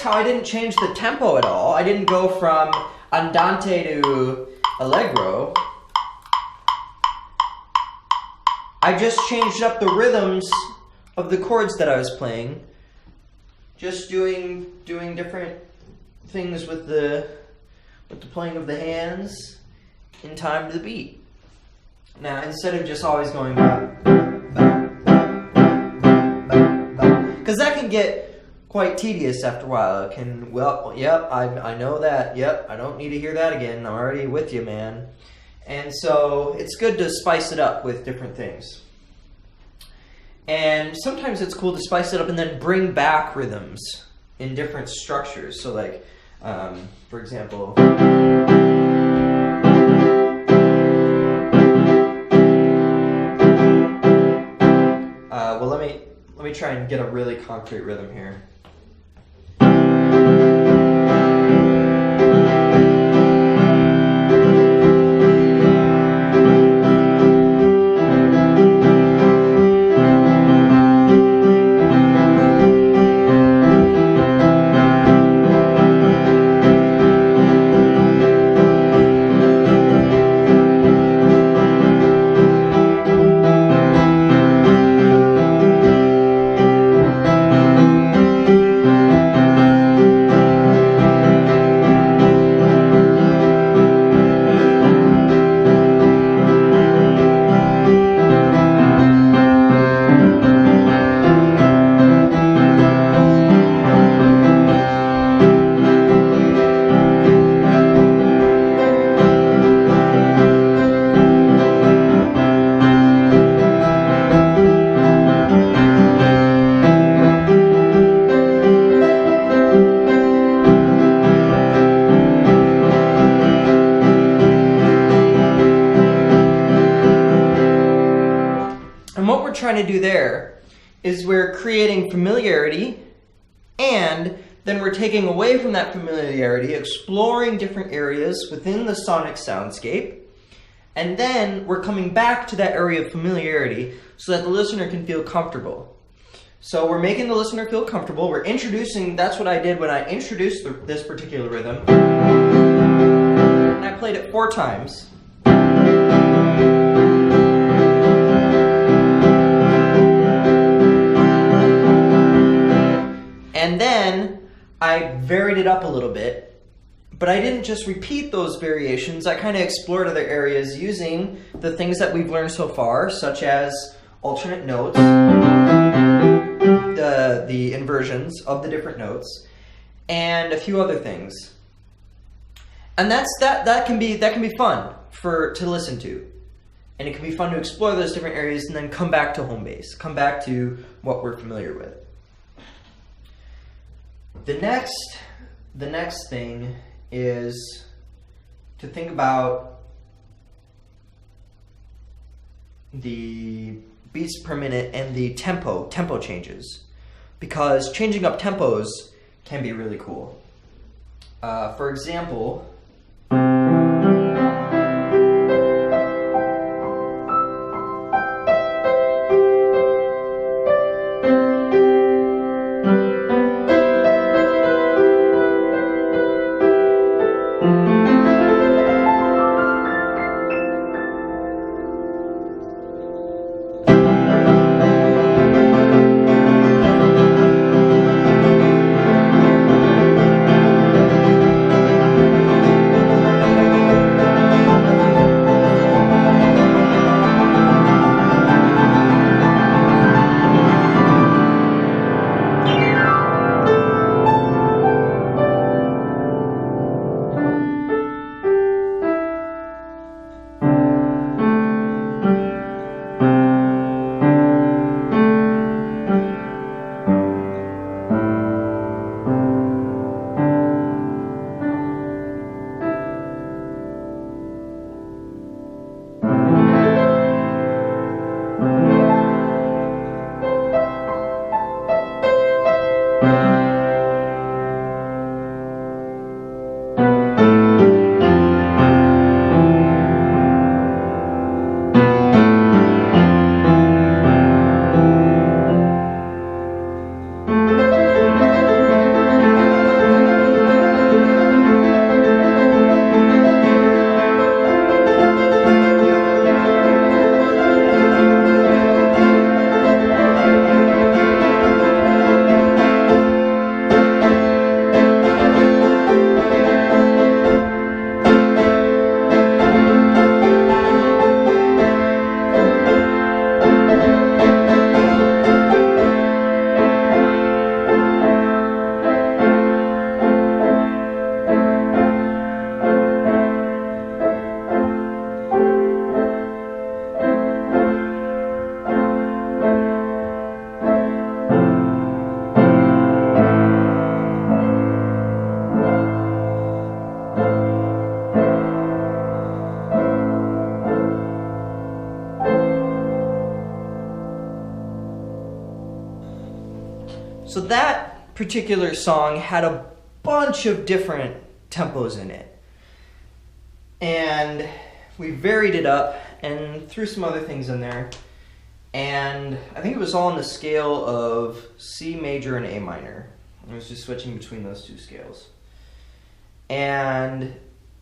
how I didn't change the tempo at all. I didn't go from andante to allegro. I just changed up the rhythms of the chords that I was playing. Just doing different things with the playing of the hands in time to the beat. Now, instead of just always going because that can get quite tedious after a while. It can, well, yep, I know that. Yep, I don't need to hear that again. I'm already with you, man. And so it's good to spice it up with different things. And sometimes it's cool to spice it up and then bring back rhythms in different structures. So like, for example, well, let me try and get a really concrete rhythm here. And what we're trying to do there is we're creating familiarity, and then we're taking away from that familiarity, exploring different areas within the sonic soundscape, and then we're coming back to that area of familiarity so that the listener can feel comfortable. So we're making the listener feel comfortable. We're introducing, that's what I did when I introduced this particular rhythm. And I played it 4 times. And then I varied it up a little bit, but I didn't just repeat those variations. I kind of explored other areas using the things that we've learned so far, such as alternate notes, the inversions of the different notes, and a few other things. And that can be fun to listen to. And it can be fun to explore those different areas and then come back to home base, come back to what we're familiar with. The next thing is to think about the beats per minute and the tempo changes, because changing up tempos can be really cool. For example, So that particular song had a bunch of different tempos in it. And we varied it up and threw some other things in there. And I think it was all on the scale of C major and A minor. I was just switching between those two scales. And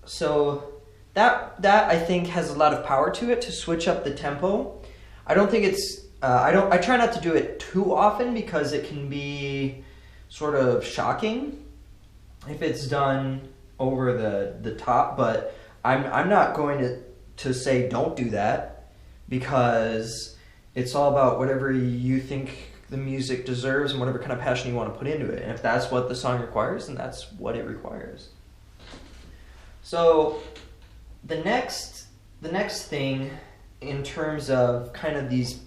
so that I think has a lot of power to it to switch up the tempo. I don't think it's I try not to do it too often because it can be sort of shocking if it's done over the top, but I'm not going to say don't do that, because it's all about whatever you think the music deserves and whatever kind of passion you want to put into it. And if that's what the song requires, then that's what it requires. So the next thing in terms of kind of these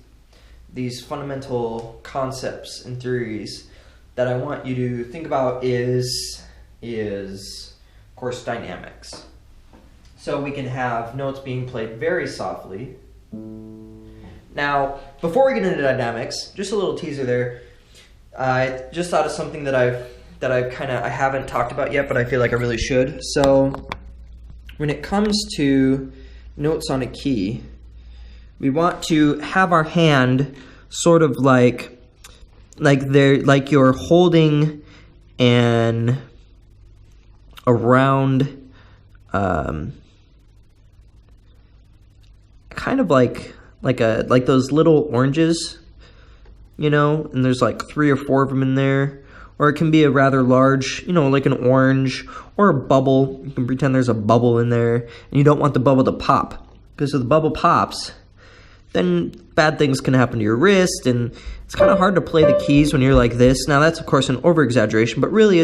fundamental concepts and theories that I want you to think about is of course dynamics. So we can have notes being played very softly. Now, before we get into dynamics, just a little teaser there. I just thought of something that I haven't talked about yet, but I feel like I really should. So when it comes to notes on a key, we want to have our hand sort of like you're holding a round, kind of like those little oranges, you know, and there's like 3 or 4 of them in there. Or it can be a rather large, you know, like an orange or a bubble. You can pretend there's a bubble in there, and you don't want the bubble to pop, because if the bubble pops, then bad things can happen to your wrist, and it's kind of hard to play the keys when you're like this. Now that's of course an over-exaggeration, but really